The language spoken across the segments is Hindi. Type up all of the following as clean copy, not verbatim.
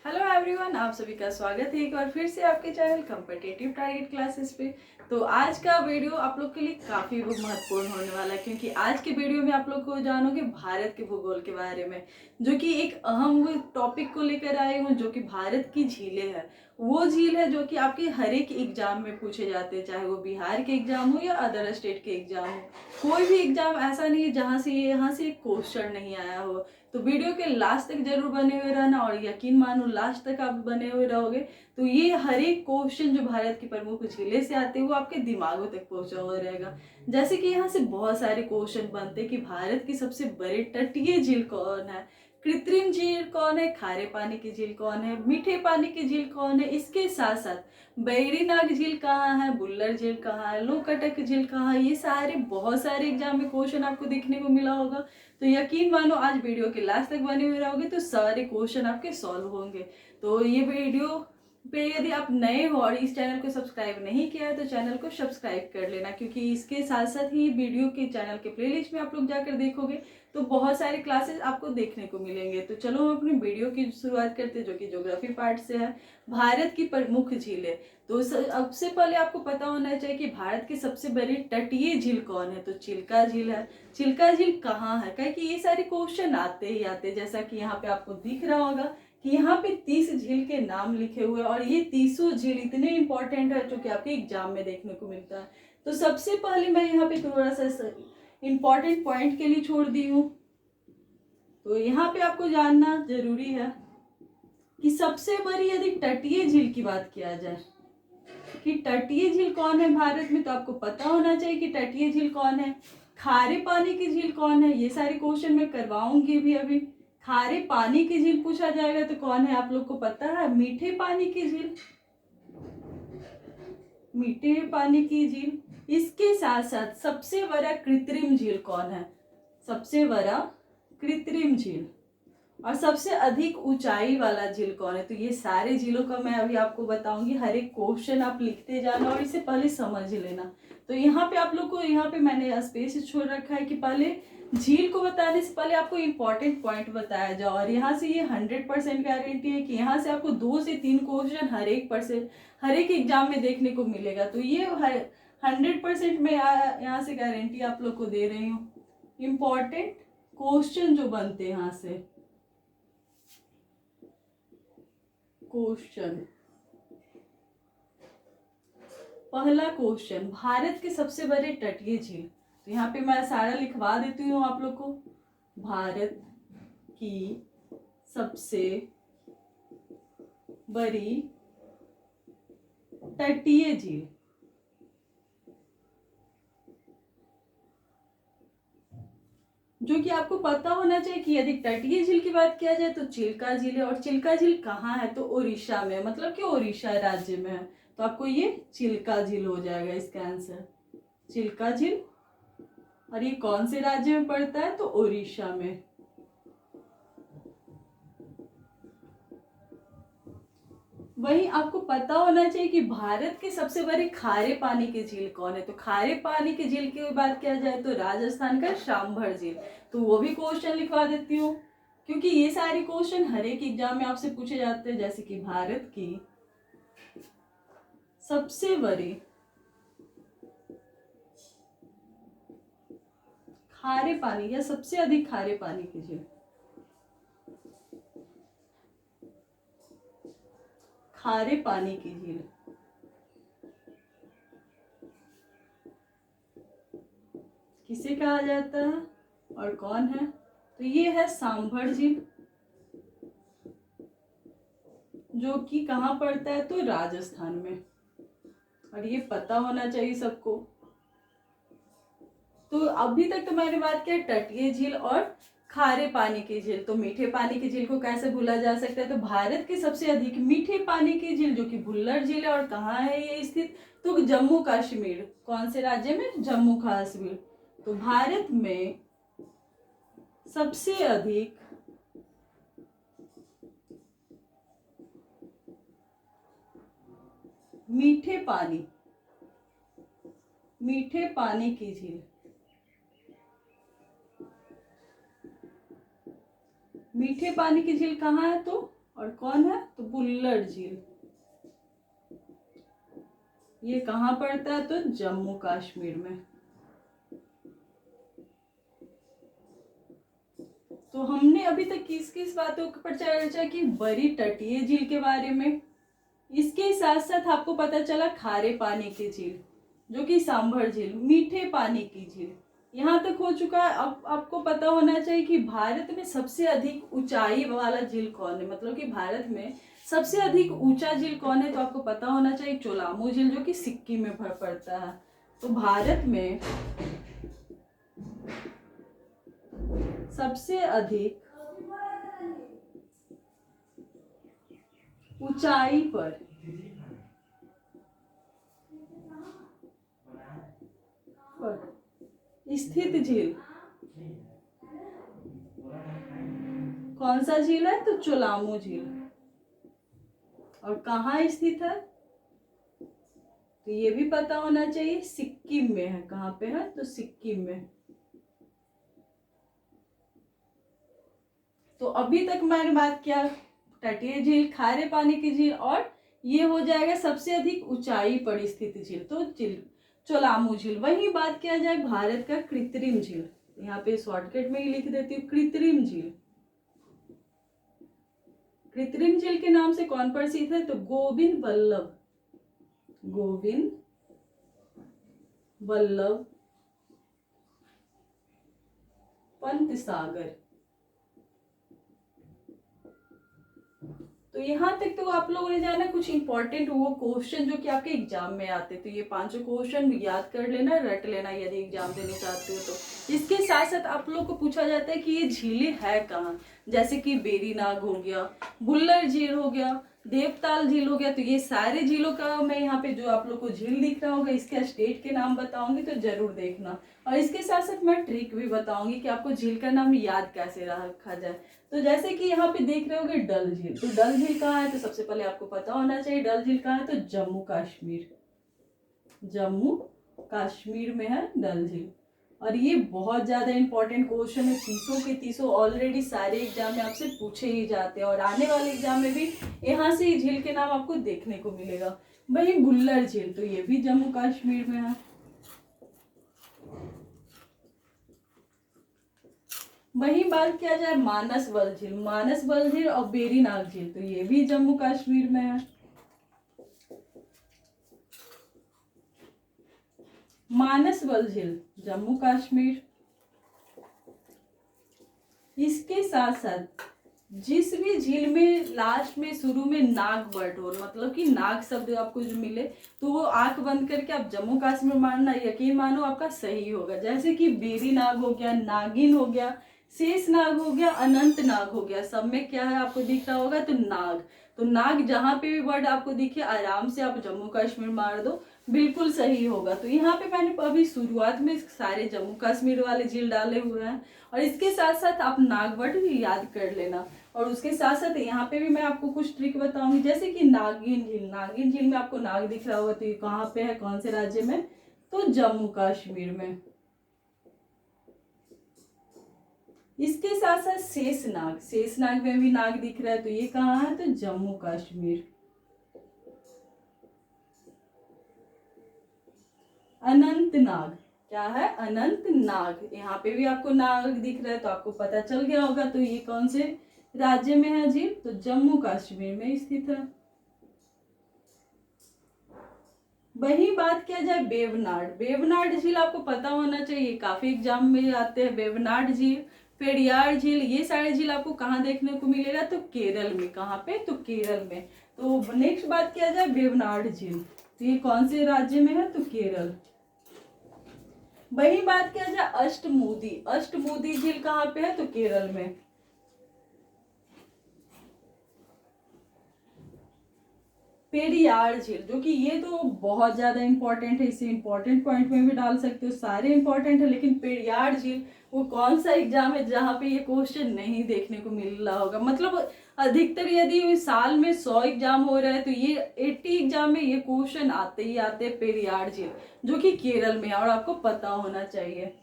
हेलो एवरीवन, आप सभी का स्वागत है एक बार फिर से आपके चैनल कॉम्पिटिटिव टारगेट क्लासेस पे। तो आज का वीडियो आप लोग के लिए काफ़ी महत्वपूर्ण होने वाला है, क्योंकि आज के वीडियो में आप लोग को जानोगे भारत के भूगोल के बारे में, जो कि एक अहम टॉपिक को लेकर आई हूँ, जो कि भारत की झीलें हैं। वो झील है जो कि आपके हर एक एग्जाम में पूछे जाते हैं, चाहे वो बिहार के एग्जाम हो या अदर स्टेट के एग्जाम हो। कोई भी एग्जाम ऐसा नहीं है जहाँ से यहाँ से एक क्वेश्चन नहीं आया हो। तो वीडियो के लास्ट तक जरूर बने हुए रहना, और यकीन मानो लास्ट तक आप बने हुए रहोगे तो ये हर एक क्वेश्चन जो भारत की प्रमुख झीलें से आते हैं वो आपके दिमागों तक पहुंचा हुआ रहेगा। जैसे कि यहाँ से बहुत सारे क्वेश्चन बनते हैं कि भारत की सबसे बड़ी तटीय झील कौन है, कृत्रिम झील कौन है, खारे पानी की झील कौन है, मीठे पानी की झील कौन है। इसके साथ साथ बैरीनाग झील कहाँ है, बुल्लर झील कहाँ है, लोकटक झील कहाँ है, ये सारे बहुत सारे एग्जाम में क्वेश्चन आपको देखने को मिला होगा। तो यकीन मानो आज वीडियो के लास्ट तक बने हुए रहोगे तो सारे क्वेश्चन आपके सॉल्व होंगे। तो ये वीडियो पे यदि आप नए हो और इस चैनल को सब्सक्राइब नहीं किया है तो चैनल को सब्सक्राइब कर लेना, क्योंकि इसके साथ साथ ही वीडियो के चैनल के प्लेलिस्ट में आप लोग जाकर देखोगे तो बहुत सारे क्लासेस आपको देखने को मिलेंगे। तो चलो हम अपनी वीडियो की शुरुआत करते हैं, जो कि ज्योग्राफी पार्ट से है, भारत की प्रमुख झीलें। तो सबसे पहले आपको पता होना चाहिए कि भारत की सबसे बड़ी तटीय झील कौन है, तो चिल्का झील है। चिल्का झील कहाँ है, कहे कि ये सारे क्वेश्चन आते ही आते, जैसा कि यहाँ पे आपको दिख रहा होगा कि यहाँ पे 30 झील के नाम लिखे हुए हैं, और ये 30 झील इतने इंपॉर्टेंट है जो कि आपके एग्जाम में देखने को मिलता है। तो सबसे पहले मैं यहाँ पे थोड़ा सा इंपॉर्टेंट पॉइंट के लिए छोड़ दी हूँ। तो यहाँ पे आपको जानना जरूरी है कि सबसे बड़ी यदि तटीय झील की बात किया जाए कि तटीय झील कौन है भारत में, तो आपको पता होना चाहिए कि तटीय झील कौन है। खारे पानी की झील कौन है, ये सारे क्वेश्चन मैं करवाऊंगी भी अभी। खारे पानी की झील पूछा जाएगा तो कौन है आप लोग को पता है। मीठे पानी की झील, मीठे पानी की झील। इसके साथ साथ सबसे बड़ा कृत्रिम झील कौन है, सबसे बड़ा कृत्रिम झील। और सबसे अधिक ऊंचाई वाला झील कौन है, तो ये सारे झीलों का मैं अभी आपको बताऊंगी। हर एक क्वेश्चन आप लिखते जाना और इसे पहले समझ लेना। तो यहाँ पे आप लोग को, यहाँ पे मैंने स्पेस छोड़ रखा है कि पहले झील को बताने से पहले आपको इंपॉर्टेंट पॉइंट बताया जाए। और यहाँ से ये 100% गारंटी है कि यहाँ से आपको 2 से 3 क्वेश्चन हर एक एग्जाम में देखने को मिलेगा। तो ये 100% मैं यहाँ से गारंटी आप लोग को दे रही हूँ। इम्पॉर्टेंट क्वेश्चन जो बनते हैं यहाँ से, क्वेश्चन पहला क्वेश्चन, भारत के सबसे बड़े तटीय झील। तो यहाँ पे मैं सारा लिखवा देती हूँ आप लोग को। भारत की सबसे बड़ी तटीय झील, जो कि आपको पता होना चाहिए कि यदि तटीय झील की बात किया जाए तो चिल्का झील है। और चिल्का झील कहाँ है, तो उड़ीसा में, मतलब कि उड़ीसा राज्य में है। तो आपको ये चिल्का झील हो जाएगा इसका आंसर, चिल्का झील। और ये कौन से राज्य में पड़ता है, तो उड़ीसा में। वहीं आपको पता होना चाहिए कि भारत के सबसे बड़े खारे पानी की झील कौन है। तो खारे पानी की झील की बात किया जाए तो राजस्थान का सांभर झील। तो वो भी क्वेश्चन लिखवा देती हूँ, क्योंकि ये सारे क्वेश्चन हर एक एग्जाम में आपसे पूछे जाते हैं। जैसे कि भारत की सबसे बड़ी खारे पानी या सबसे अधिक खारे पानी की झील, खारे पानी की झील किसे कहा जाता है और कौन है, तो ये है सांभर झील, जो कि कहाँ पड़ता है, तो राजस्थान में। और ये पता होना चाहिए सबको। तो अभी तक तो मैंने बात किया तटीय झील और खारे पानी की झील। तो मीठे पानी की झील को कैसे भूला जा सकता है, तो भारत की सबसे अधिक मीठे पानी की झील जो कि भुल्लर झील है। और कहाँ है ये स्थित, तो जम्मू कश्मीर। कौन से राज्य में, जम्मू कश्मीर। तो भारत में सबसे अधिक मीठे पानी की झील, मीठे पानी की झील कहाँ है, तो और कौन है, तो बुल्लर झील, ये कहाँ पड़ता है? तो जम्मू कश्मीर में। तो हमने अभी तक किस किस बातों पर चर्चा की? बड़ी तटीय झील के बारे में। इसके साथ साथ आपको पता चला खारे पानी की झील जो कि सांभर झील, मीठे पानी की झील। यहाँ तक हो चुका है। अब आपको पता होना चाहिए कि भारत में सबसे अधिक ऊंचाई वाला झील कौन है, मतलब कि भारत में सबसे अधिक ऊंचा झील कौन है? तो आपको पता होना चाहिए चोलामू झील, जो कि सिक्किम में पड़ता है। तो भारत में सबसे अधिक ऊंचाई पर स्थित झील कौन सा झील है? तो चोलामू झील। और कहाँ स्थित है? तो ये भी पता होना चाहिए, सिक्किम में है। कहाँ पे है? तो सिक्किम में। तो अभी तक मैंने बात किया तटीय झील, खारे पानी की झील, और ये हो जाएगा सबसे अधिक ऊंचाई पर स्थित झील, तो झील चोलामू झील। वही बात किया जाए भारत का कृत्रिम झील, यहाँ पे शॉर्टकट में ही लिख देती हूँ कृत्रिम झील। कृत्रिम झील के नाम से कौन प्रसिद्ध है? तो गोविंद वल्लभ पंत सागर। तो यहाँ तक तो आप लोगों ने जाना कुछ इंपॉर्टेंट वो क्वेश्चन जो कि आपके एग्जाम में आते, तो ये 5 क्वेश्चन याद कर लेना, रट लेना यदि एग्जाम देने चाहते हो तो। इसके साथ साथ आप लोग को पूछा जाता है कि ये झीलें है कहाँ, जैसे कि बेरीनाग हो गया, बुल्लर झील हो गया, देवताल झील हो गया। तो ये सारे झीलों का मैं यहाँ पे जो आप लोग को झील दिख रहा होगा इसके स्टेट के नाम बताऊंगी, तो जरूर देखना। और इसके साथ साथ मैं ट्रिक भी बताऊंगी कि आपको झील का नाम याद कैसे रखा जाए। तो जैसे कि यहाँ पे देख रहे होगे डल झील, तो डल झील कहाँ है? तो सबसे पहले आपको पता होना चाहिए डल झील कहाँ है? तो जम्मू कश्मीर में है डल झील। और ये बहुत ज्यादा इंपॉर्टेंट क्वेश्चन है, 30 के 30 ऑलरेडी सारे एग्जाम में आपसे पूछे ही जाते हैं, और आने वाले एग्जाम में भी यहाँ से ही झील के नाम आपको देखने को मिलेगा। वही बुल्लर झील, तो ये भी जम्मू कश्मीर में है। वही बात किया जाए मानस बल झील और बेरीनाग झील, तो ये भी जम्मू कश्मीर में है। मानस बल झील जम्मू कश्मीर। इसके साथ साथ जिस भी झील में लास्ट में शुरू में नाग वर्ड हो, मतलब कि नाग शब्द आपको जो मिले, तो वो आंख बंद करके आप जम्मू कश्मीर मानना, यकीन मानो आपका सही होगा। जैसे कि बेरी नाग हो गया, नागिन हो गया, शेष नाग हो गया, अनंत नाग हो गया, सब में क्या है आपको दिख रहा होगा? तो नाग। तो नाग जहां पे भी वर्ड आपको दिखे आराम से आप जम्मू कश्मीर मार दो, बिल्कुल सही होगा। तो यहाँ पे मैंने अभी शुरुआत में सारे जम्मू कश्मीर वाले झील डाले हुए हैं, और इसके साथ साथ आप नाग वर्ड भी याद कर लेना। और उसके साथ साथ यहाँ पे भी मैं आपको कुछ ट्रिक बताऊंगी, जैसे कि नागिन झील में आपको नाग दिख रहा होगा, तो ये कहाँ पे है, कौन से राज्य में? तो जम्मू कश्मीर में। इसके साथ साथ शेषनाग में भी नाग दिख रहा है, तो ये कहाँ है? तो जम्मू कश्मीर। अनंतनाग, क्या है? अनंतनाग, यहाँ पे भी आपको नाग दिख रहा है, तो आपको पता चल गया होगा। तो ये कौन से राज्य में है झील? तो जम्मू कश्मीर में स्थित है। वही बात किया जाए वेवनाड झील, आपको पता होना चाहिए, काफी एग्जाम में आते हैं। वेवनाड झील, पेरियार झील, ये सारे झील आपको कहाँ देखने को मिलेगा? तो केरल में। कहाँ पे? तो केरल में। तो नेक्स्ट बात किया जाए वेवनाड झील, तो ये कौन से राज्य में है? तो केरल। वही बात किया जाए अष्टमुदी झील कहाँ पे है? तो केरल में। पेरियार झील, जो कि ये तो बहुत ज्यादा इंपॉर्टेंट है, इसे इंपॉर्टेंट पॉइंट में भी डाल सकते हो, सारे इंपॉर्टेंट है, लेकिन पेरियार झील वो कौन सा एग्जाम है जहाँ पे ये क्वेश्चन नहीं देखने को मिल रहा होगा? मतलब अधिकतर यदि साल में 100 एग्जाम हो रहा है तो ये 80 एग्जाम में ये क्वेश्चन आते ही आते हैं पेरियार झील, जो कि केरल में है, और आपको पता होना चाहिए।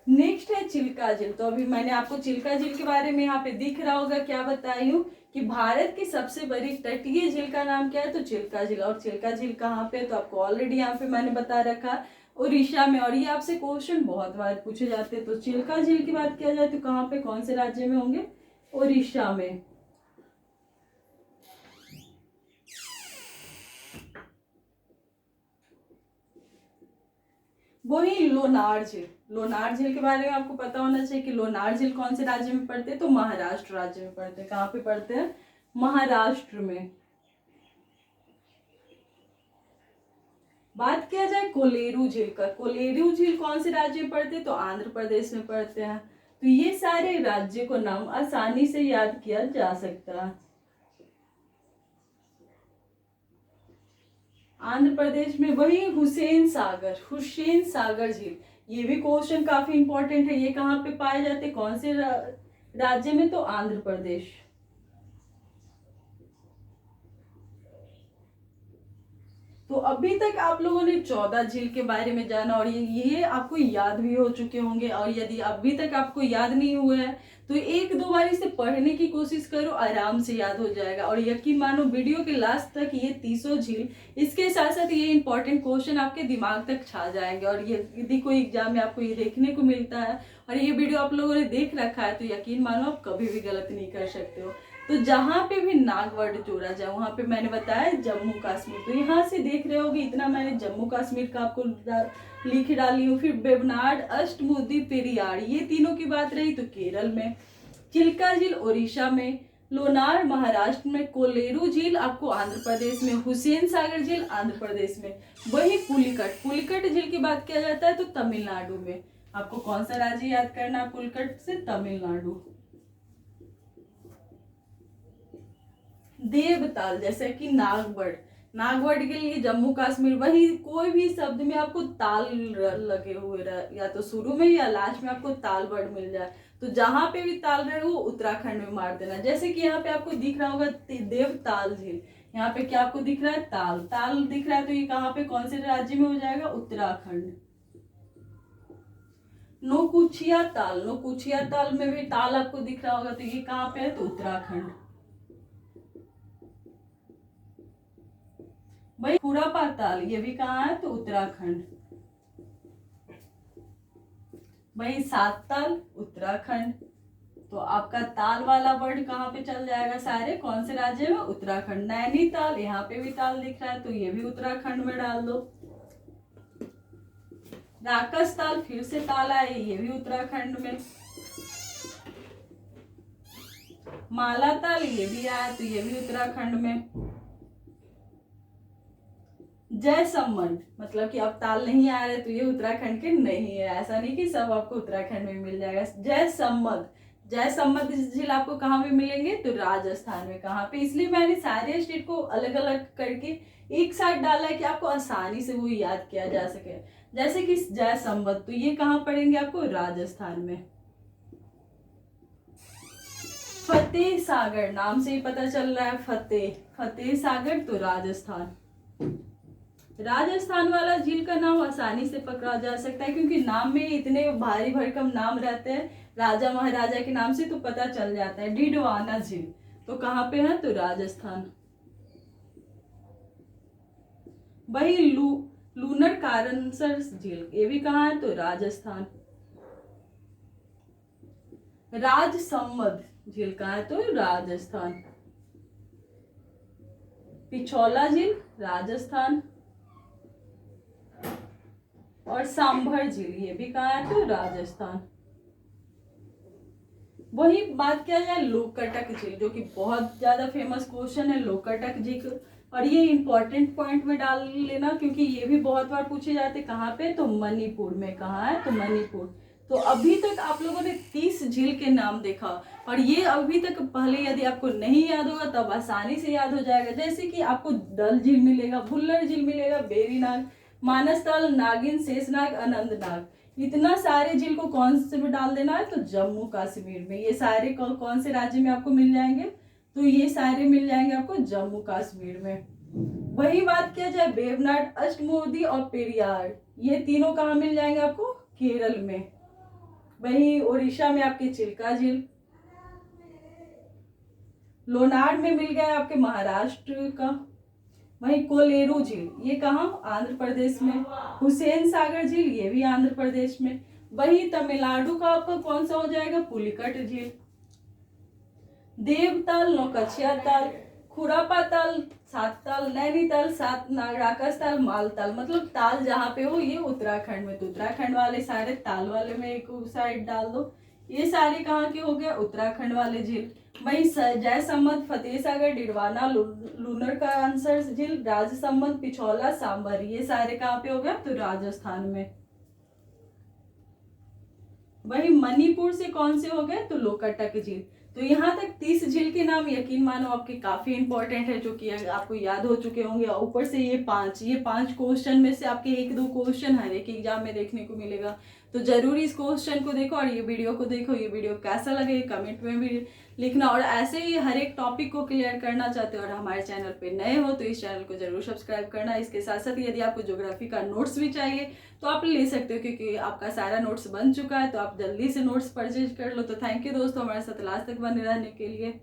नेक्स्ट है चिल्का झील। तो अभी मैंने आपको चिल्का झील के बारे में यहाँ पे दिख रहा होगा क्या बताई हूँ कि भारत की सबसे बड़ी तटीय झील का नाम क्या है, तो चिल्का झील। और चिल्का झील कहाँ पे, तो आपको ऑलरेडी यहाँ पे मैंने बता रखा, उड़ीसा में। और ये आपसे क्वेश्चन बहुत बार पूछे जाते हैं। तो चिल्का झील की बात किया जाए तो कहाँ पे, कौन से राज्य में होंगे, उड़ीसा में। वही लोनार झील, लोनार झील के बारे में आपको पता होना चाहिए कि लोनार झील कौन से राज्य में पड़ते हैं, तो महाराष्ट्र राज्य में पड़ते हैं। कहाँ पे पड़ते हैं, महाराष्ट्र में। बात किया जाए कोलेरू झील का, कोलेरू झील कौन से राज्य में पड़ते हैं, तो आंध्र प्रदेश में पड़ते हैं। तो ये सारे राज्यों को नाम आसानी से याद किया जा सकता है। आंध्र प्रदेश में वही हुसैन सागर झील, ये भी क्वेश्चन काफी इंपॉर्टेंट है। ये कहाँ पे पाए जाते, कौन से राज्य में, तो आंध्र प्रदेश। तो अभी तक आप लोगों ने 14 झील के बारे में जाना और ये आपको याद भी हो चुके होंगे। और यदि अभी तक आपको याद नहीं हुआ है तो एक दो बार इसे पढ़ने की कोशिश करो, आराम से याद हो जाएगा। और यकीन मानो वीडियो के लास्ट तक ये 30 झील, इसके साथ साथ ये इंपॉर्टेंट क्वेश्चन आपके दिमाग तक छा जाएंगे। और ये यदि कोई एग्जाम में आपको ये देखने को मिलता है और ये वीडियो आप लोगों ने देख रखा है तो यकीन मानो आप कभी भी गलत नहीं कर सकते हो। तो जहां पे भी नाग वर्ड जोड़ा जाए वहां पे मैंने बताया जम्मू कश्मीर। तो यहाँ से देख रहे होगे इतना मैंने जम्मू कश्मीर का आपको लिख डाली हूँ। फिर वेबनाड, अष्टमुदी, पेरियार, ये तीनों की बात रही तो केरल में, चिल्का झील उड़ीसा में, लोनार महाराष्ट्र में, कोलेरू झील आपको आंध्र प्रदेश में, हुसैन सागर झील आंध्र प्रदेश में। वही पुलिकट झील की बात किया जाता है तो तमिलनाडु में। आपको कौन सा राज्य याद करना है, पुलिकट से तमिलनाडु। देवताल जैसे कि नागवड, नागवड के लिए जम्मू कश्मीर। वही कोई भी शब्द में आपको ताल लगे हुए रहे, या तो शुरू में या लास्ट में आपको ताल वर्ड मिल जाए तो जहां पे भी ताल रहे वो उत्तराखंड में मार देना। जैसे कि यहाँ पे आपको दिख रहा होगा देवताल झील, यहाँ पे क्या आपको दिख रहा है, ताल, ताल दिख रहा है तो ये कहाँ पे, कौन से राज्य में हो जाएगा, उत्तराखंड। नौकुचिया ताल, नौकुचिया ताल में भी ताल आपको दिख रहा होगा तो ये कहाँ पे है, तो उत्तराखंड। भाई पूरा पाताल, ये भी कहाँ है, तो उत्तराखंड। भाई सात ताल, उत्तराखंड। तो आपका ताल वाला वर्ड कहाँ पे चल जाएगा, सारे कौन से राज्य में, उत्तराखंड। नैनीताल, यहाँ पे भी ताल दिख रहा है तो ये भी उत्तराखंड में डाल दो। राकस ताल, फिर से ताल आए, ये भी उत्तराखंड में। माला ताल, ये भी आया तो ये भी उत्तराखंड में। जयसमंद, मतलब कि अब ताल नहीं आ रहे तो ये उत्तराखंड के नहीं है, ऐसा नहीं कि सब आपको उत्तराखंड में मिल जाएगा। जयसमंद, जयसमंद झील आपको कहाँ पे मिलेंगे, तो राजस्थान में। कहाँ पे, इसलिए मैंने सारे स्टेट को अलग अलग करके एक साथ डाला है कि आपको आसानी से वो याद किया जा सके। जैसे कि जयसमंद, तो ये कहाँ पड़ेंगे आपको, राजस्थान में। फतेह सागर, नाम से ही पता चल रहा है, फतेह सागर तो राजस्थान। राजस्थान वाला झील का नाम आसानी से पकड़ा जा सकता है क्योंकि नाम में इतने भारी भरकम नाम रहते हैं राजा महाराजा के नाम से, तो पता चल जाता है। डिडवाना झील तो कहाँ पे है, तो राजस्थान। वही लूनर कारंसर झील, ये भी कहाँ है, तो राजस्थान। राजसमंद झील कहाँ है, तो राजस्थान। पिछौला झील राजस्थान। और सांभर झील, ये भी कहाँ है, तो राजस्थान। वही बात किया जाए लोकटक झील, जो कि बहुत ज्यादा फेमस क्वेश्चन है लोकटक झील। और ये इंपॉर्टेंट पॉइंट में डाल लेना क्योंकि ये भी बहुत बार पूछे जाते, कहाँ पे, तो मणिपुर में। कहाँ है, तो मणिपुर। तो अभी तक आप लोगों ने 30 झील के नाम देखा और ये अभी तक पहले यदि आपको नहीं याद होगा तब आसानी से याद हो जाएगा। जैसे कि आपको डल झील मिलेगा, भुल्लर झील मिलेगा, बेरीनाग, मानसताल, नागिन, शेषनाग, अनंतनाग। इतना सारे झील को कौन से में डाल देना है, तो जम्मू कश्मीर में। ये सारे कौन से राज्य में आपको मिल जाएंगे, तो ये सारे मिल जाएंगे आपको जम्मू कश्मीर में। वही बात किया जाए वेवनाड, अष्टमुदी और पेरियार, ये तीनों कहाँ मिल जाएंगे आपको, केरल में। वहीं ओडिशा में आपकी चिल्का झील। लोनार में मिल गया आपके महाराष्ट्र का। वहीं कोलेरू झील, ये कहाँ, आंध्र प्रदेश में। हुसैन सागर झील, ये भी आंध्र प्रदेश में। वहीं तमिलनाडु का आपका कौन सा हो जाएगा, पुलिकट झील। देवताल, नौकचिया ताल, खुरापा ताल, सात ताल, नैनीताल, सात नागराकस ताल, मालताल, मतलब ताल जहाँ पे हो ये उत्तराखंड में, तो उत्तराखंड वाले सारे ताल वाले में एक साइड डाल दो। ये सारे कहाँ के हो गया, उत्तराखंड वाले झील। वहीं जयसम्मत, फतेह सागर, डिडवाना, लूनर का आंसर झील, राजसम्मत, पिछौला, सांबर, ये सारे कहाँ पे हो गया, तो राजस्थान में। वही मणिपुर से कौन से हो गए, तो लोकटक झील। तो यहाँ तक 30 झील के नाम यकीन मानो आपके काफी इंपॉर्टेंट है, जो कि आपको याद हो चुके होंगे। ऊपर से ये पांच क्वेश्चन में से आपके 1-2 क्वेश्चन हर एक एग्जाम में देखने को मिलेगा। तो जरूर इस क्वेश्चन को देखो और ये वीडियो को देखो। ये वीडियो कैसा लगे कमेंट में भी लिखना, और ऐसे ही हर एक टॉपिक को क्लियर करना चाहते हो और हमारे चैनल पे नए हो तो इस चैनल को जरूर सब्सक्राइब करना। इसके साथ साथ यदि आपको ज्योग्राफी का नोट्स भी चाहिए तो आप ले सकते हो, क्योंकि आपका सारा नोट्स बन चुका है, तो आप जल्दी से नोट्स परचेज कर लो। तो थैंक यू दोस्तों हमारे साथ लास्ट तक बने रहने के लिए।